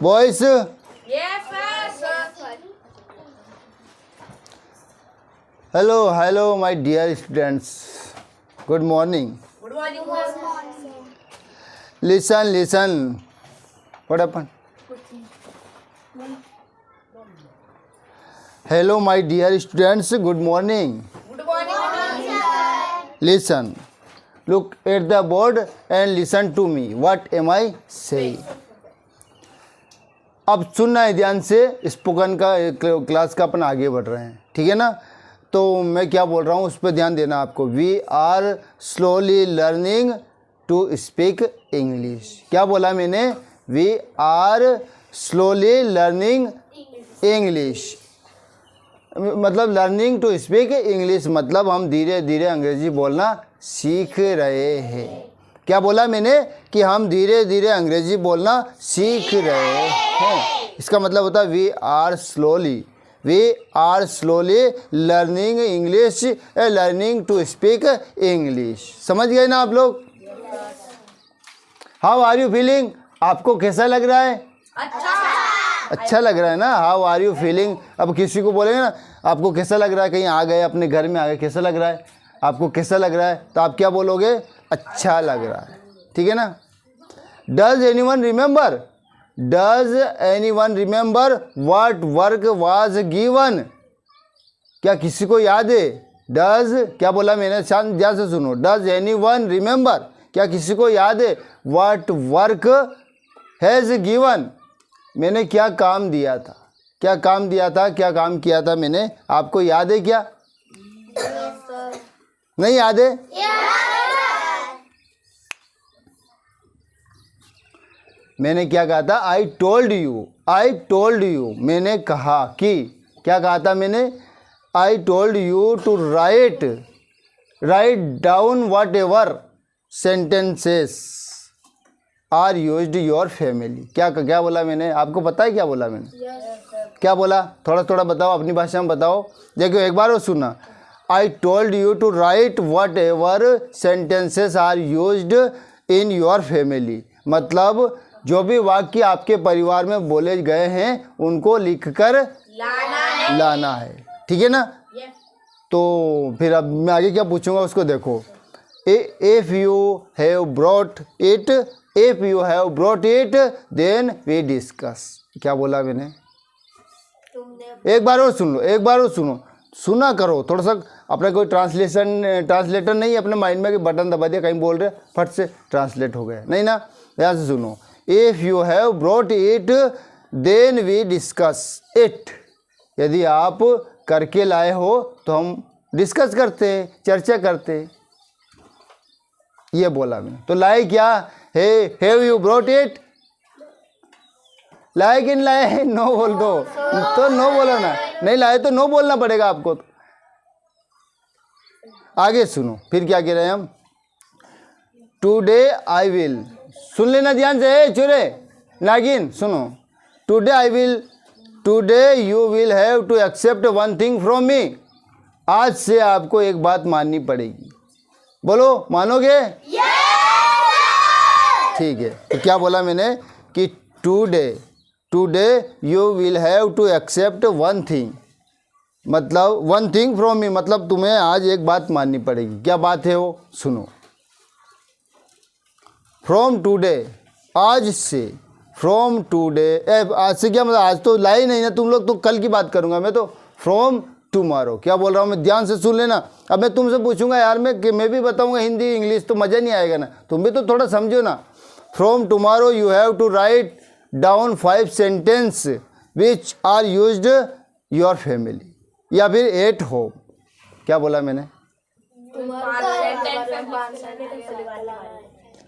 Voice. Hello hello my dear students, good morning. Listen listen, what happened? Hello my dear students, good morning. Listen, look at the board and listen to me. What am I saying? अब सुनना है ध्यान से, spoken का class का अपन आगे बढ़ रहे हैं, ठीक है ना। तो मैं क्या बोल रहा हूँ उस पर ध्यान देना आपको। We are slowly learning to speak English. क्या बोला मैंने? We are slowly learning English, मतलब लर्निंग टू स्पीक इंग्लिश मतलब हम धीरे धीरे अंग्रेजी बोलना सीख रहे हैं। क्या बोला मैंने? कि हम धीरे धीरे अंग्रेजी बोलना सीख रहे हैं। इसका मतलब होता है we are slowly learning English, learning to speak English. समझ गए ना आप लोग? How are you feeling? आपको कैसा लग रहा है? अच्छा लग रहा है ना। How are you feeling? अब किसी को बोलेंगे ना आपको कैसा लग रहा है, कहीं आ गए अपने घर में आ गए, कैसा लग रहा है आपको, कैसा लग रहा है, तो आप क्या बोलोगे? अच्छा लग रहा है, ठीक है ना। Does anyone remember? Does anyone remember what work was given? क्या किसी को याद है? डज, क्या बोला मैंने, शांत ध्यान से सुनो। Does anyone remember? क्या किसी को याद है व्हाट वर्क हैज गिवन? मैंने क्या काम दिया था, क्या काम दिया था, क्या काम किया था मैंने, आपको याद है क्या? नहीं याद है? मैंने क्या कहा था? आई टोल्ड यू, मैंने कहा कि, क्या कहा था मैंने? I told you to write down whatever sentences are used your family. क्या बोला मैंने? आपको पता है क्या बोला मैंने? क्या बोला? थोड़ा बताओ, अपनी भाषा में बताओ। देखो एक बार और सुना। I told you to write whatever sentences are used in your family, मतलब जो भी वाक्य आपके परिवार में बोले गए हैं उनको लिखकर लाना है, ठीक है ना। तो फिर अब मैं आगे क्या पूछूंगा उसको देखो। If you have brought it then we discuss. क्या बोला मैंने? एक बार और सुनो, सुना करो थोड़ा सा। अपने कोई ट्रांसलेटर नहीं अपने माइंड में कि बटन दबा दिया, कहीं बोल रहे फट से ट्रांसलेट हो गया, नहीं ना। ध्यान से सुनो। If you have brought it then we discuss it. यदि आप करके लाए हो तो हम डिस्कस करते हैं, चर्चा करते हैं, ये बोला मैंने। तो लाए क्या? Have you brought it? लाए कि नहीं लाए? नो बोल दो तो नो बोलो ना, नहीं लाए तो नो बोलना पड़ेगा आपको। आगे सुनो फिर क्या कह रहे हैं हम। टुडे आई विल, सुन लेना ध्यान से चुरे नागिन, सुनो। Today you will have to accept one thing from me. आज से आपको एक बात माननी पड़ेगी। बोलो, मानोगे? ठीक है। तो क्या बोला मैंने कि today you will have to accept one thing, मतलब वन थिंग फ्रॉम मी, मतलब तुम्हें आज एक बात माननी पड़ेगी। क्या बात है वो? सुनो। फ्रॉम टुडे, आज से। फ्रॉम टुडे, आज से क्या मतलब? आज तो लाई नहीं ना तुम लोग, तो कल की बात करूंगा मैं तो। फ्रॉम टुमारो, क्या बोल रहा हूँ मैं, ध्यान से सुन लेना। अब मैं तुमसे पूछूंगा यार, मैं भी बताऊंगा हिंदी इंग्लिश, तो मज़ा नहीं आएगा ना, तुम भी तो थोड़ा समझो ना। From tomorrow you have to write down 5 sentence which are used your family, या फिर एट होम। क्या बोला मैंने?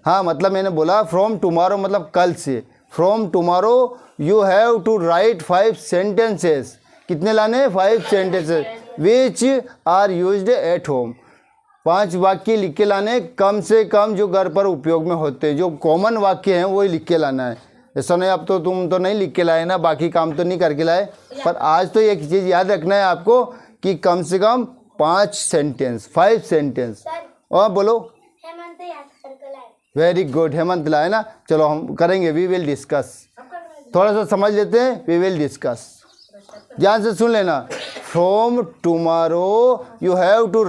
हाँ, मतलब मैंने बोला फ्रॉम टुमारो मतलब कल से। From tomorrow you have to write 5 sentences. कितने लाने? 5 sentences which are used at home. 5 वाक्य लिख के लाने, कम से कम जो घर पर उपयोग में होते हैं, जो कॉमन वाक्य हैं वही लिख के लाना है। ऐसा नहीं अब तो तुम तो नहीं लिख के लाए ना, बाकी काम तो नहीं करके लाए, पर आज तो एक चीज़ याद रखना है आपको कि कम से कम 5 सेंटेंस, 5 सेंटेंस। और बोलो, वेरी गुड हेमंत ला है ना। चलो हम करेंगे, वी विल डिस्कस। थोड़ा सा समझ लेते हैं, वी विल डिस्कस। ध्यान से सुन लेना। From tomorrow you have to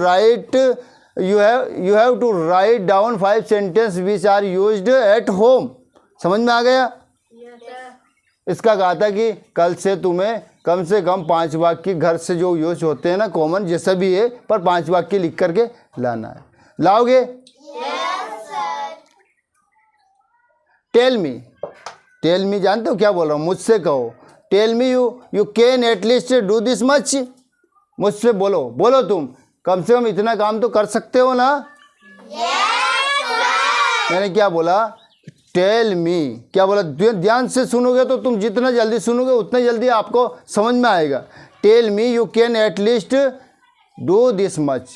write down 5 sentence which are used at home. समझ में आ गया? इसका कहा था कि कल से तुम्हें कम से कम 5 वाक्य घर से जो यूज होते हैं ना, कॉमन जैसा भी है, पर 5 वाक्य लिख करके लाना है। लाओगे? टेल मी जानते हो क्या बोल रहा हूँ? मुझसे कहो। Tell me you can at least do this much. मुझसे बोलो तुम कम से कम इतना काम तो कर सकते हो ना? मैंने क्या बोला? Tell me. क्या बोला? ध्यान से सुनोगे तो तुम जितना जल्दी सुनोगे उतना जल्दी आपको समझ में आएगा। Tell me you can at least do this much.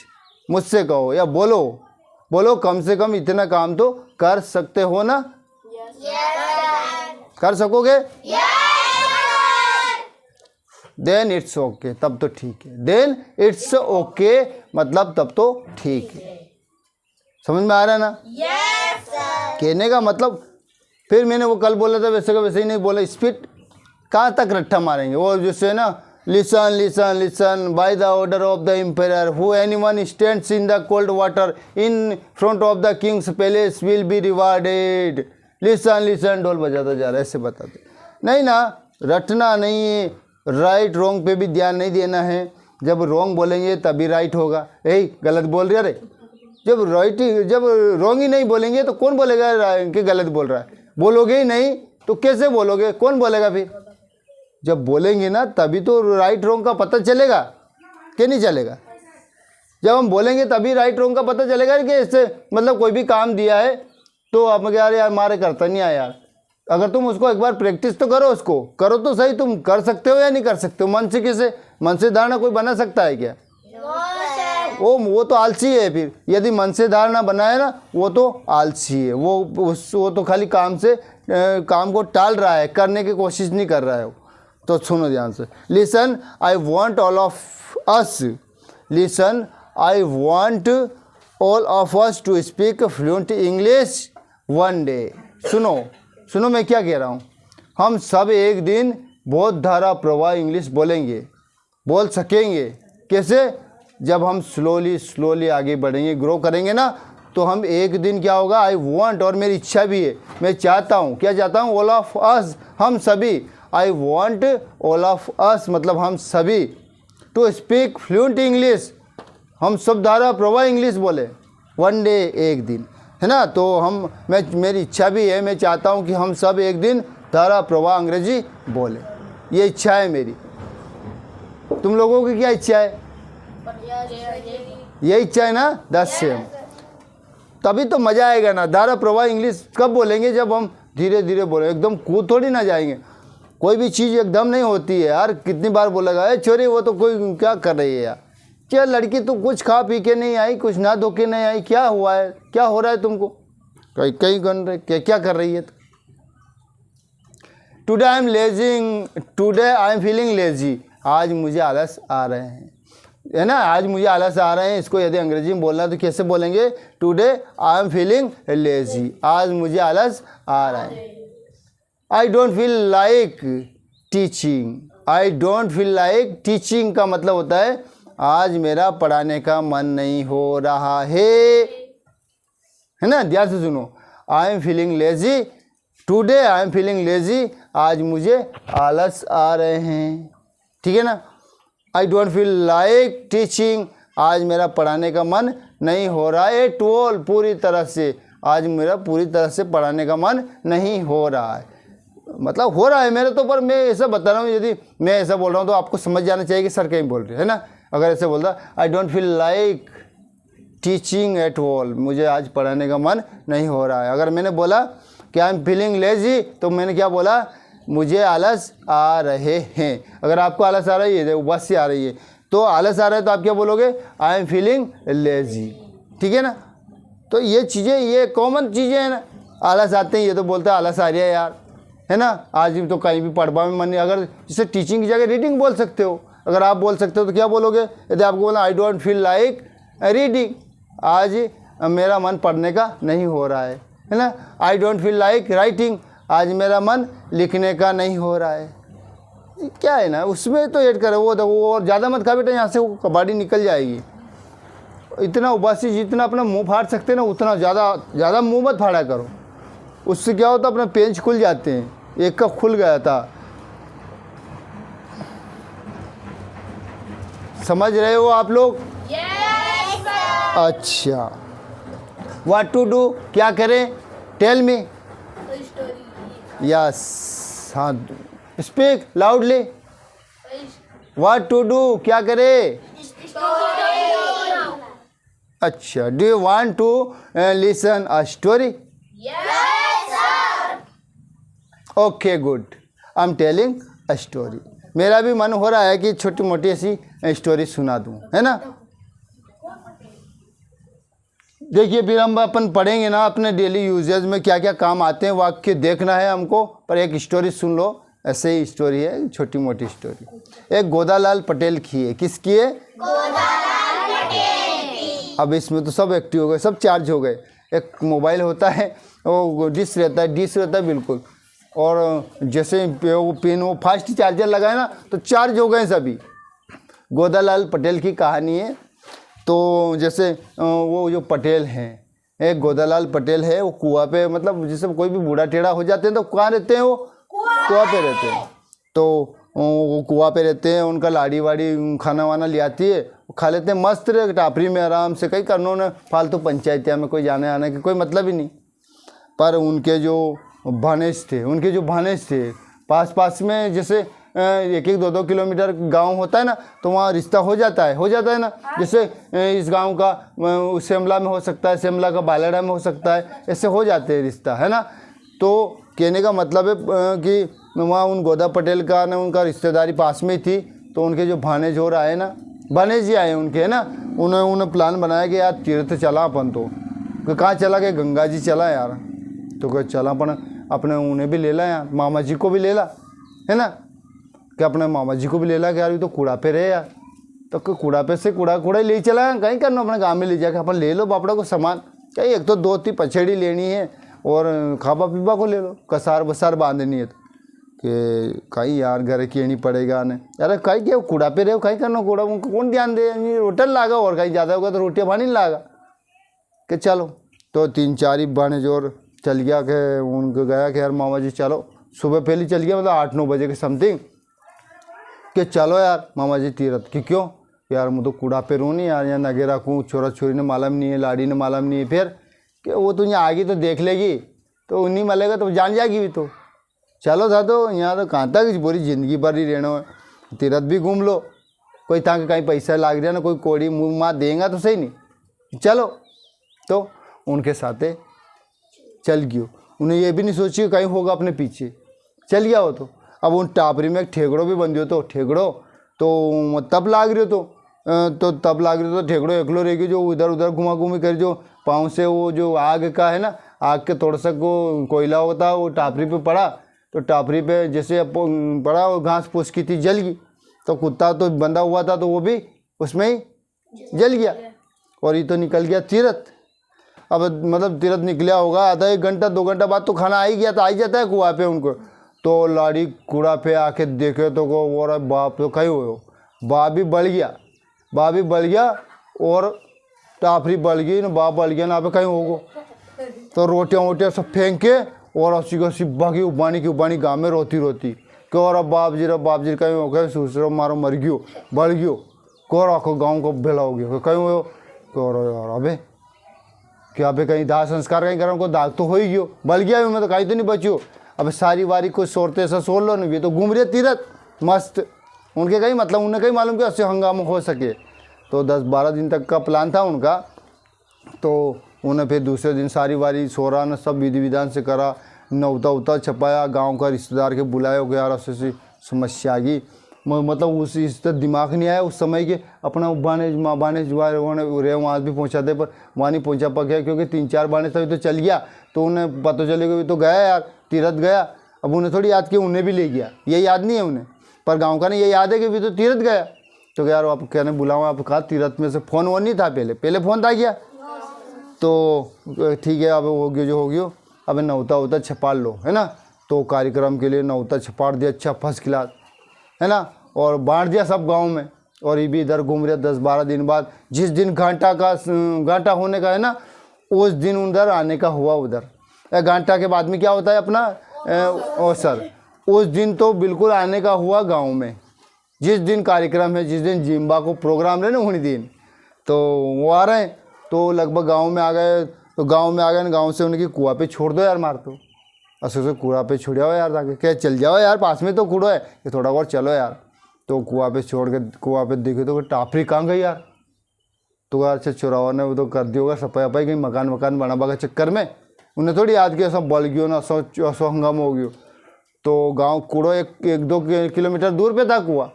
मुझसे कहो या बोलो कम से कम इतना काम तो कर सकते हो ना? कर सकोगे? देन इट्स ओके, तब तो ठीक है। देन इट्स ओके मतलब तब तो ठीक है। समझ में आ रहा है ना? कहने का मतलब, फिर मैंने वो कल बोला था वैसे का वैसे ही नहीं बोला। स्पीड कहाँ तक रट्टा मारेंगे? वो जिससे ना listen by the order of the empire who anyone stands in the cold water in front of the king's palace will be rewarded. Listen ढोल बजाता जा रहा है, ऐसे बताते नहीं ना। रटना नहीं है, राइट रॉन्ग पे भी ध्यान नहीं देना है। जब रॉन्ग बोलेंगे तभी राइट होगा। यही गलत बोल रहे अरे, जब रॉन्ग ही नहीं बोलेंगे तो कौन बोलेगा कि गलत बोल रहा है? बोलोगे ही नहीं तो कैसे बोलोगे? कौन बोलेगा फिर? जब बोलेंगे ना तभी तो राइट रॉन्ग का पता चलेगा कि नहीं चलेगा? जब हम बोलेंगे तभी राइट रॉन्ग का पता चलेगा कि इससे मतलब कोई भी काम दिया है तो आप यार मारे करता नहीं है यार। अगर तुम उसको एक बार प्रैक्टिस तो करो, उसको करो तो सही। तुम कर सकते हो या नहीं कर सकते हो? मन से कैसे? मन से धारणा कोई बना सकता है क्या? वो तो आलसी है। फिर यदि मन से धारणा बनाए ना, वो तो आलसी है। वो तो खाली काम को टाल रहा है, करने की कोशिश नहीं कर रहा है। तो सुनो ध्यान से। Listen I want all of us to speak fluent English one day. सुनो मैं क्या कह रहा हूँ। हम सब एक दिन बहुत धारा प्रवाह इंग्लिश बोल सकेंगे। कैसे? जब हम स्लोली आगे बढ़ेंगे, ग्रो करेंगे ना, तो हम एक दिन क्या होगा? आई वॉन्ट, और मेरी इच्छा भी है, मैं चाहता हूँ। क्या चाहता हूँ? ऑल ऑफ अस, हम सभी। आई वॉन्ट ऑल ऑफ अस मतलब हम सभी टू स्पीक फ्लुएंट इंग्लिश, हम सब धारा प्रवाह इंग्लिश बोले वन डे, एक दिन, है ना। तो मेरी इच्छा भी है, मैं चाहता हूँ कि हम सब एक दिन धारा प्रवाह अंग्रेजी बोले। ये इच्छा है मेरी। तुम लोगों की क्या इच्छा है? ये इच्छा है ना? 10 सेम। तभी तो मज़ा आएगा ना। धारा प्रवाह इंग्लिश कब बोलेंगे? जब हम धीरे धीरे बोले, एकदम कूद थोड़ी ना जाएंगे। कोई भी चीज़ एकदम नहीं होती है यार। कितनी बार बोलेगा ए छोरी वो तो कोई क्या कर रही है यार? क्या लड़की तू कुछ खा पी के नहीं आई, कुछ ना धो के नहीं आई, क्या हुआ है? क्या हो रहा है तुमको? कहीं गन रहे क्या कर रही है? Today I am feeling lazy. आज मुझे आलस आ रहे हैं, है ना। आज मुझे आलस आ रहे हैं। इसको यदि अंग्रेजी में बोलना है तो कैसे बोलेंगे? Today I am feeling lazy. आज मुझे आलस आ रहा है। I don't feel like teaching का मतलब होता है आज मेरा पढ़ाने का मन नहीं हो रहा है ना। ध्यान से सुनो। I am feeling lazy, today I am feeling lazy, आज मुझे आलस आ रहे हैं। ठीक है ना। I don't feel like teaching, आज मेरा पढ़ाने का मन नहीं हो रहा है। टोल पूरी तरह से, आज मेरा पूरी तरह से पढ़ाने का मन नहीं हो रहा है। मतलब हो रहा है मेरे तो, पर मैं ऐसा बता रहा हूँ। यदि मैं ऐसा बोल रहा हूँ तो आपको समझ जाना चाहिए कि सर कहीं बोल रहे हैं ना। अगर ऐसे बोलता I don't feel like teaching at all, मुझे आज पढ़ाने का मन नहीं हो रहा है। अगर मैंने बोला कि आई एम फीलिंग लेजी तो मैंने क्या बोला? मुझे आलस आ रहे हैं। अगर आपको आलस आ रही है, बस से आ रही है, तो आलस आ रहा है तो आप क्या बोलोगे? I am feeling lazy. ठीक है ना। तो ये चीज़ें, ये कॉमन चीज़ें हैं ना। आलस आते हैं, ये तो बोलते हैं आलस आ रही है यार, है ना। आज तो कहीं भी पढ़वा में मन नहीं। अगर जैसे टीचिंग की जगह रीडिंग बोल सकते हो। अगर आप बोल सकते हो तो क्या बोलोगे? यदि आपको बोला I don't feel like reading, आज मेरा मन पढ़ने का नहीं हो रहा है। है ना। I don't feel like writing, आज मेरा मन लिखने का नहीं हो रहा है। क्या है ना, उसमें तो ऐड करो वो और ज़्यादा मत खा बेटा, यहाँ से वो कबाड़ी निकल जाएगी। इतना उबासी जितना अपना मुंह फाड़ सकते ना उतना ज़्यादा मुंह मत फाड़ा करो, उससे क्या होता अपने पेंच खुल जाते हैं। एक का खुल गया था, समझ रहे हो आप लोग? Yes, sir. अच्छा, व्हाट टू डू, क्या करें? Tell me. यस, हाँ, speak loudly. What to do, क्या करें? अच्छा, do you want to listen a story? Yes, sir. Okay good, I am telling a story. मेरा भी मन हो रहा है कि छोटी मोटी ऐसी स्टोरी सुना दूं, है ना। देखिए फिर हम अपन पढ़ेंगे ना अपने डेली यूजेज में क्या क्या काम आते हैं, वाक्य देखना है हमको, पर एक स्टोरी सुन लो। ऐसे ही स्टोरी है, छोटी मोटी स्टोरी। एक गोदालाल पटेल की है। किसकी है? गोदालाल पटेल की। अब इसमें तो सब एक्टिव हो गए, सब चार्ज हो गए। एक मोबाइल होता है, वो डिश रहता है बिल्कुल, और जैसे वो पिन वो फास्ट चार्जर लगाए ना तो चार्ज हो गए सभी। गोदालाल पटेल की कहानी है। तो जैसे वो जो पटेल हैं, एक गोदालाल पटेल है, वो कुआं पे, मतलब जैसे कोई भी बूढ़ा टेढ़ा हो जाते हैं तो कहाँ रहते हैं? वो कुआं पे रहते हैं। तो वो कुआं पे रहते हैं, उनका लाड़ी वाड़ी खाना वाना ले आती है, वो खा लेते हैं, मस्त रहे टापरी में आराम से। कहीं करना उन्हें फालतू पंचायतिया में कोई जाने आने की कोई मतलब ही नहीं। पर उनके जो भानेज थे पास में, जैसे 1-2 किलोमीटर गांव होता है ना, तो वहाँ रिश्ता हो जाता है ना। जैसे इस गांव का उस शिमला में हो सकता है, शिमला का बालाडा में हो सकता है, ऐसे हो जाते हैं रिश्ता, है ना। तो कहने का मतलब है कि वहाँ उन गोदा पटेल का ना उनका रिश्तेदारी पास में ही थी। तो उनके जो भानेज हो रहा है ना, भानेज जी आए उनके, है ना, उन्होंने प्लान बनाया कि यार तीर्थ चला अपन। तो कहाँ चला गया? गंगा जी चला यार। तो क्या चला अपन, अपने उन्हें भी ले ला यार, मामा जी को भी ले ला, है ना, कि अपने मामा जी को भी ले ला कि यार ये तो कूड़ा पे रहे यार। तो कूड़ा पे से कूड़ा ले चला, कहीं करना अपने गाँव में ले जाके अपन ले लो बापड़ा को सामान। क्या एक तो 2-3 पछेड़ी लेनी है और खाबा पीबा को ले लो, कसार बसार बांधनी है कि कहीं यार घर की नहीं पड़ेगा ने यार। कहीं क्या कूड़ा पे रहे, कहीं करना कूड़ा, उनको कौन ध्यान दे? होटल लागा और कहीं ज़्यादा होगा तो रोटियाँ पानी लागा कि चलो। तो 3-4 ही बाने जोर चल गया कि उनको गया कि यार मामा जी चलो। सुबह पहले चल गया, मतलब 8-9 बजे के समथिंग, कि चलो यार मामा जी तीरथ की। क्यों यार? मैं तो कूड़ा पे रू नहीं यार, यहाँ नगे रखूँ, छोरा छोरी ने मालूम नहीं है, लाड़ी ने मालूम नहीं है, फिर कि वो तो यहाँ आएगी तो देख लेगी, तो नहीं मिलेगा तो जान जाएगी भी। तो चलो था, तो यहाँ तो कहाँ तक पूरी ज़िंदगी भर ही रहना है, तीरथ भी घूम लो, कोई ताकि कहीं पैसा लाग जाए ना, कोई कोड़ी मुँह माँ देगा तो सही नहीं, चलो। तो उनके साथ चल गयो, उन्हें ये भी नहीं सोची कहीं होगा अपने पीछे, चल गया वो। तो अब उन टापरी में एक ठेगड़ो भी बन दियो, तो ठेगड़ो तो तब लाग रही हो, तो ठेगड़ो एकलो रहेगी, जो इधर उधर घुमा घूमी कर, जो पाँव से वो जो आग का है ना, आग के थोड़ा सा को कोयला होता है, वो टापरी पे पड़ा, तो टापरी पे जैसे पड़ा, वो घास फूस की थी, जल गई। तो कुत्ता तो बंधा हुआ था, तो वो भी उसमें ही जल गया, और ये तो निकल गया तीरथ। अब मतलब तीरथ निकला होगा आधा 1 घंटा 2 घंटा बाद तो खाना आ ही गया, तो आ ही जाता है कुआं पे उनको। तो लाड़ी कूड़ा पे आके देखे तो को और बाप तो कहीं हो, बाप भी बढ़ गया और टाफरी बढ़ गई ना, बाप बढ़ गया ना, पे कहीं होगो। तो रोटियाँ सब फेंक के और अस्सी को अस्सी भागी उबानी गाँव में रोती कि और अब बाप जी कहीं हो गए, सूसरो मारो मर गयो, बढ़ गयो, को रखो गाँव को भेला हो गया, कहीं हो तो यार अबे क्या अबे कहीं दाह संस्कार कहीं करो, को दाग तो हो ही गयो, बढ़ गया मैं तो कहीं तो नहीं बचियो। अब सारी वारी को सोरते ऐसा सोर लो नहीं, ये तो घूम रहे तीरथ मस्त। उनके कहीं मतलब उन्हें कहीं मालूम कि उससे हंगामा हो सके। तो 10-12 दिन तक का प्लान था उनका। तो उन्हें फिर दूसरे दिन सारी वारी सोरा ने सब विधि विधान से करा, नौता छपाया, गांव का रिश्तेदार के बुलाए हो गया, ऐसी समस्या आ गई। मतलब उस तरह दिमाग नहीं आया उस समय के अपना बानेज रहे वहाँ भी पहुँचाते, पर वहाँ नहीं पहुँचा पा गया, क्योंकि 3-4 बानेज तभी तो चल गया। तो उन्हें पता चलेगा तो गया यार, तीरथ गया। अब उन्हें थोड़ी याद किया, उन्हें भी ले गया, ये याद नहीं है उन्हें, पर गांव का नहीं ये याद है कि भी तो तीरथ गया। तो यार आप कहने बुलाओ, आप कहा तीरथ में से फ़ोन वोन नहीं था, पहले फ़ोन था क्या? तो ठीक है, अब हो गया जो हो गया, अब नौता उता छपाल लो, है ना। तो कार्यक्रम के लिए नौता छपाड़ दिया, अच्छा फर्स्ट क्लास, है ना, और बांट दिया सब गांव में। और ये भी इधर घूम रहे 10-12 दिन बाद, जिस दिन घाटा होने का है ना, उस दिन उधर आने का हुआ उधर। घाटा के बाद में क्या होता है अपना अवसर, उस दिन तो बिल्कुल आने का हुआ गांव में। जिस दिन कार्यक्रम है, जिस दिन जिम्बा को प्रोग्राम है ना, उन्हीं दिन तो वो आ रहे हैं। तो लगभग गांव में आ गए, तो गांव में आ गए, गांव से उनकी कुआं पे छोड़ दो यार, मार दो असो से कुआं पे छोड़ जाओ यार, जाके क्या चल जाओ यार, पास में तो कूड़ो है कि थोड़ा और चलो यार। तो कुआं पे छोड़ के कुआं पे देखे तो टाफरी कहाँ गई यार। तो यार अच्छा चुरावा ने वो तो कर दिया होगा सफाई वफाई, कहीं मकान बनाबा के चक्कर में उन्हें थोड़ी याद किया, सब बल गयो ना, सौ हंगामा हो गयो। तो गांव कूड़ो 1-2 किलोमीटर दूर पे था कुआं।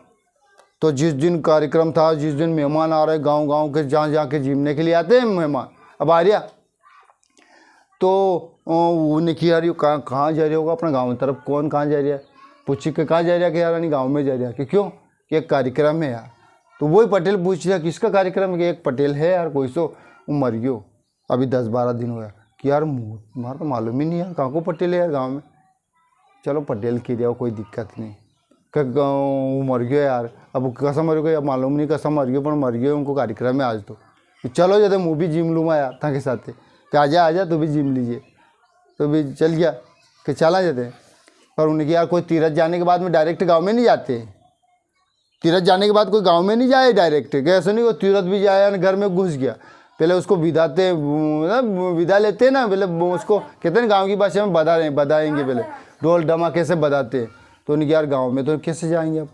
तो जिस दिन कार्यक्रम था, जिस दिन मेहमान आ रहे गांव के, जहाँ के जीमने के लिए आते हैं मेहमान, अब आ रहा, तो उन्हें कि यार ये कहाँ जा रही होगा अपना गाँव की तरफ, कौन कहाँ जा रहा है, पूछी के कहाँ जा रहा है कि यार नहीं गाँव में जा रहा है कि क्यों, कि एक कार्यक्रम है यार। तो वही पटेल पूछ रहा किसका कार्यक्रम है, कि एक पटेल है यार कोई सो, वो मर गयो अभी 10-12 दिन हुआ कि यार तुम्हारा तो मालूम ही नहीं यार कहाँ को पटेल है यार गाँव में। चलो पटेल की जाओ, कोई दिक्कत नहीं, वो मर गया यार, अब कसम मर गया मालूम नहीं, कसम मर गया पर मर गया उनको कार्यक्रम है आज। तो चलो जैसे मुँह भी जिम लूँगा यार था के साथ, कि आजा तो भी जिम लीजिए। तो भी चल गया कि चला जाते। पर उन्हें कि यार कोई तीरथ जाने के बाद में डायरेक्ट गांव में नहीं जाते, तीरथ जाने के बाद कोई गांव में नहीं जाए डायरेक्ट, कि ऐसा नहीं वो तीरथ भी जाए घर में घुस गया, पहले उसको विदा लेते ना, पहले उसको कहते हैं गाँव की भाषा में बधाएंगे, पहले ढोल धमाके से बधाते। तो उन्हें यार गाँव में तो कैसे जाएंगे, आप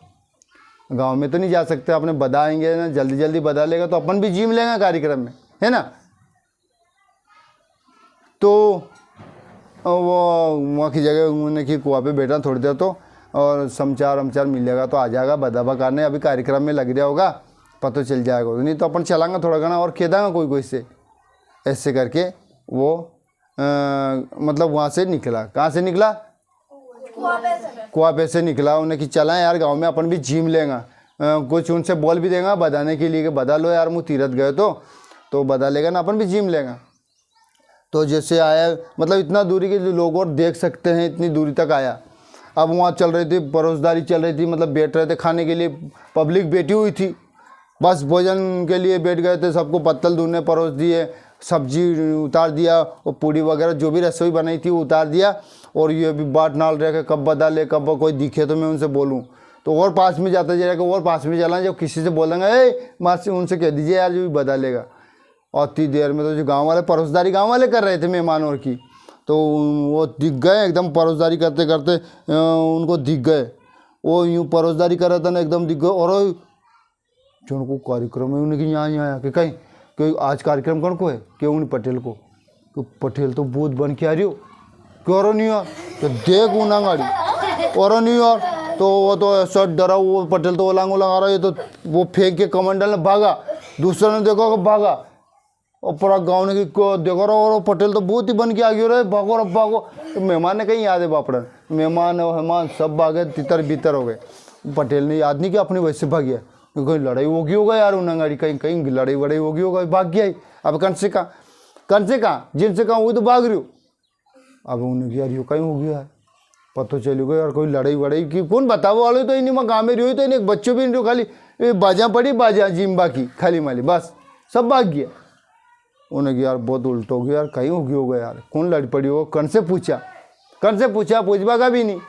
गाँव में तो नहीं जा सकते, अपने बधाएंगे ना, जल्दी बधा लेगा तो अपन भी जिम लेंगे कार्यक्रम में, है ना। तो वो वहाँ की जगह उन्होंने कि कुआं पे बैठा थोड़ी देर, तो और समाचार मिलेगा तो आ जाएगा, बधाबा करने अभी कार्यक्रम में लग गया होगा, पता चल जाएगा। तो नहीं तो अपन चलाएंगे थोड़ा घना और खेदांगा कोई से, ऐसे करके वो मतलब वहाँ से निकला। कहाँ से निकला, कुआं पे से निकला। उन्हें कि चला यार गाँव में अपन भी जिम लेंगा, कुछ उनसे बोल भी देगा बधाने के लिए कि बधा लो यार, मुँह तीरथ गए तो बधा लेगा ना, अपन भी जिम लेंगा। तो जैसे आया, मतलब इतना दूरी के लोग और देख सकते हैं, इतनी दूरी तक आया। अब वहाँ चल रही थी परोसदारी चल रही थी, मतलब बैठ रहे थे खाने के लिए, पब्लिक बैठी हुई थी, बस भोजन के लिए बैठ गए थे। सबको पत्तल दूने परोस दिए, सब्जी उतार दिया, और पूड़ी वगैरह जो भी रसोई बनाई थी वो उतार दिया। और ये भी बाट नाल रहे कि कब बता ले, कब कोई दिखे तो मैं उनसे बोलूँ। तो और पास में जाता जाएगा, और पास में चला, जब किसी से बोलेंगे माँ से उनसे कह दीजिए यार जो भी बता लेगा। और इतनी देर में तो जो गांव वाले परोसदारी गांव वाले कर रहे थे मेहमानों की, तो वो दिख गए एकदम परोसदारी करते करते, उनको दिख गए, वो यूँ परोसदारी कर रहा था ना, एकदम दिख गए। और जो उनको कार्यक्रम है उनकी यहाँ आया कि कहीं कि आज कार्यक्रम कौन को है, क्यों उन पटेल को, तो पटेल तो भूत बन के आ रही हो, क्यों नहीं यार, तो देख ऊना गाड़ी और नहीं यार। तो वो तो ऐसा डरा, वो पटेल तो ओलांग आ रहा है, तो वो फेंक के कमंडल ने भागा, दूसरे ने देखा कि भागा, और पूरा गाँव ने देखो रहा, और पटेल तो बहुत ही बन के आ गया रहे, भागो रे भागो। तो मेहमान ने कहीं याद है बापड़न, मेहमान सब भागे, तितर बितर हो गए। पटेल ने याद नहीं कि अपनी वैसे भाग गया, कहीं लड़ाई होगी होगा यार उन्नागाड़ी, कहीं लड़ाई वड़ाई होगी होगा, भाग गया ही। अब कन से कहाँ जिनसे कहाँ वही तो भाग रही हो। अब उन्हें यार यो कहीं हो गया है, पता चल गया यार कोई लड़ाई वड़ाई की, कौन बताओ वाले तो इन्हीं गाँव में रही, तो इन्हें बच्चों भी नहीं, खाली बाजा पड़ी बाजा जिम्बा की खाली माली, बस सब भाग गया। उन्हें यार बहुत उल्ट हो गया यार, कहीं हो गया होगा यार, कौन लड़ पड़ी होगा, कन से पूछा पूछबा का भी नहीं।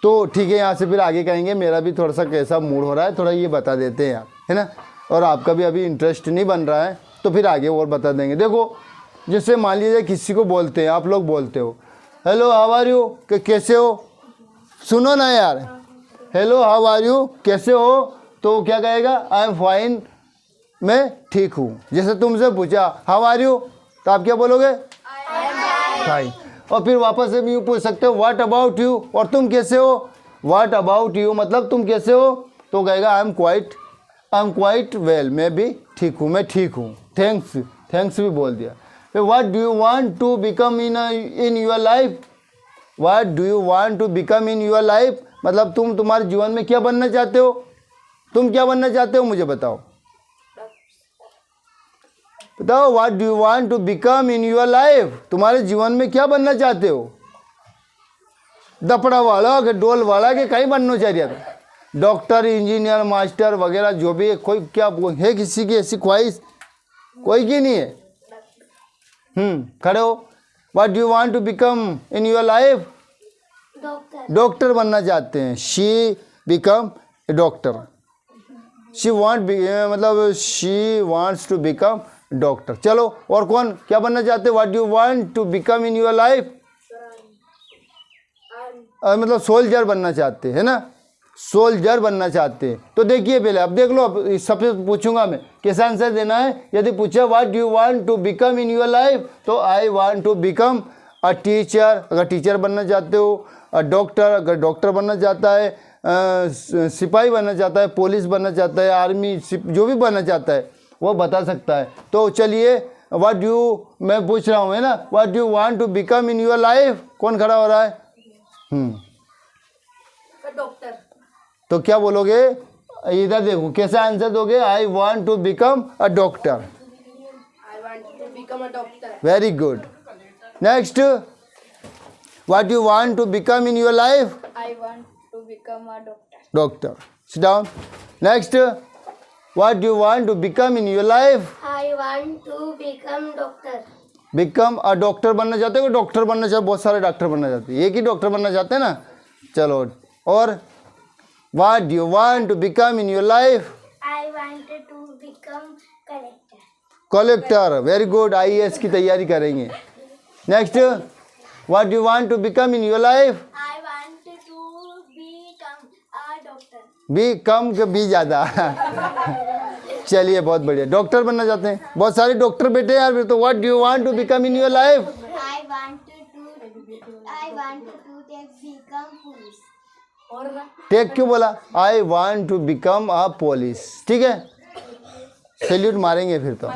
तो ठीक है, यहाँ से फिर आगे कहेंगे, मेरा भी थोड़ा सा कैसा मूड हो रहा है, थोड़ा ये बता देते हैं यार, है ना। और आपका भी अभी इंटरेस्ट नहीं बन रहा है तो फिर आगे और बता देंगे। देखो जैसे मान लीजिए किसी को बोलते हैं, आप लोग बोलते हो हेलो हाउ आर यू, कि कैसे हो, सुनो ना यार, हेलो हाउ आर यू कैसे हो, तो क्या कहेगा आई एम फाइन, मैं ठीक हूँ। जैसे तुमसे पूछा हाउ आर यू, तो आप क्या बोलोगे फाइन। और फिर वापस से भी यूँ पूछ सकते हो व्हाट अबाउट यू, और तुम कैसे हो, व्हाट अबाउट यू मतलब तुम कैसे हो, तो कहेगा आई एम क्वाइट वेल, मैं भी ठीक हूँ, मैं ठीक हूँ। थैंक्स भी बोल दिया। फिर what do you want to become in your life, what do you want to become in your life मतलब तुम तुम्हारे जीवन में क्या बनना चाहते हो, तुम क्या बनना चाहते हो मुझे बताओ। बताओ what do you want to become in your life, तुम्हारे जीवन में क्या बनना चाहते हो? दपड़ा वाला के डोल वाला के कहीं बनना चाहिए था, डॉक्टर, इंजीनियर, मास्टर वगैरह जो भी है, कोई क्या है किसी की ऐसी ख्वाहिश? कोई की नहीं है। खड़े हो। What do you want to become in your life? Doctor बनना चाहते हैं। She become a doctor, she wants to become doctor. चलो और कौन क्या बनना चाहते हैं? What do you want to become in your life? मतलब सोल्जर बनना चाहते हैं ना, सोल्जर बनना चाहते हैं। तो देखिए पहले, अब देख लो, अब सबसे पूछूंगा मैं, कैसा आंसर देना है। यदि पूछा what do you want to become in your life, तो I want to become a teacher, अगर टीचर बनना चाहते हो, अ डॉक्टर, अगर डॉक्टर बनना चाहता है, सिपाही बनना चाहता है, पुलिस बनना चाहता है, आर्मी, जो भी बनना चाहता है वो बता सकता है। तो चलिए व्हाट डू, मैं पूछ रहा हूँ है ना, what do you want to become in your life, कौन खड़ा हो रहा है? डॉक्टर। तो क्या बोलोगे? इधर देखो कैसा आंसर दोगे। I want to become a doctor. I want to become a doctor. Very good. Next, what you want to become in your life? I want to become a doctor. Doctor. Sit down. Next, what do you want to become in your life? I want to become doctor. Become a doctor बनना चाहते हो? Doctor बनना चाहते, बहुत सारे doctor बनना चाहते हैं, एक ही डॉक्टर बनना चाहते हैं ना। चलो, और what do you want to become in your life? I want to become collector. Collector. Very good, IAS की तैयारी करेंगे। Next, what do you want to become in your life? I want to become a doctor. बी कम के बी ज़्यादा। चलिए बहुत बढ़िया, डॉक्टर बनना चाहते हैं, बहुत सारे डॉक्टर बेटे यार। फिर तो what do you want to become in your life? I want to become police. और टेक क्यों बोला? I want to become a police. ठीक है, सैल्यूट मारेंगे फिर तो।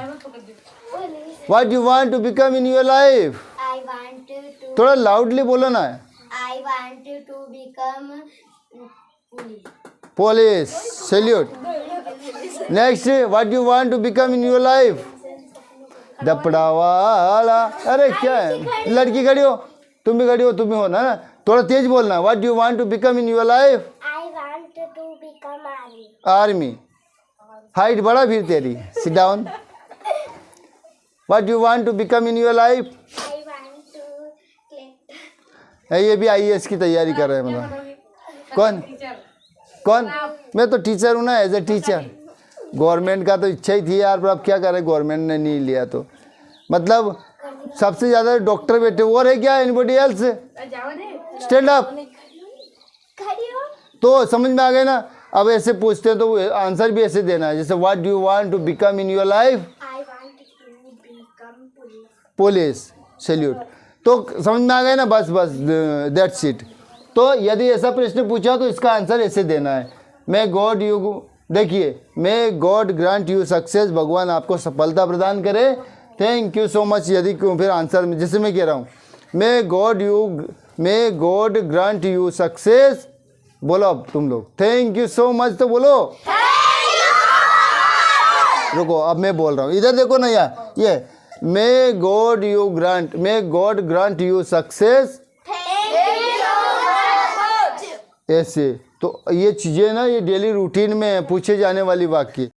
What do you want to become in your life? I want to थोड़ा लाउडली बोलो ना। I want to become police. Police. Salute. Next, what do you want to become in your life? दपड़ा वाला। अरे क्या है, लड़की खड़ी हो, तुम भी खड़ी हो, तुम भी हो ना, थोड़ा तेज बोलना। What do you want to become in your life? I want to become army. Army. Height बढ़ा फिर तेरी। Sit down. What do you want to become in your life? I want to collector. ये भी IAS की तैयारी कर रहे हैं मतलब। कौन कौन? मैं तो टीचर हूँ ना, एज ए टीचर। गवर्नमेंट का तो इच्छा ही थी यार, पर अब क्या करें, गवर्नमेंट ने नहीं लिया। तो मतलब सबसे ज़्यादा डॉक्टर बेटे। और है क्या एनीबॉडी एल्स? Stand up. तो समझ में आ गए ना। अब ऐसे पूछते हैं तो आंसर भी ऐसे देना है, जैसे what do you want to become in your life? I want to become police. Police. Salute. तो समझ में आ गए ना, बस बस दैट्स इट। तो यदि ऐसा प्रश्न पूछा तो इसका आंसर ऐसे देना है, मे गॉड यू, देखिए, may God grant you success, भगवान आपको सफलता प्रदान करे, थैंक यू सो मच। यदि फिर आंसर में जैसे मैं कह रहा हूँ, may God grant you success, बोलो अब तुम लोग थैंक यू सो मच, तो बोलो। रुको, अब मैं बोल रहा हूँ, इधर देखो ना यार, ये may God grant you success, ऐसे। तो ये चीज़ें ना, ये डेली रूटीन में पूछे जाने वाली वाक्य।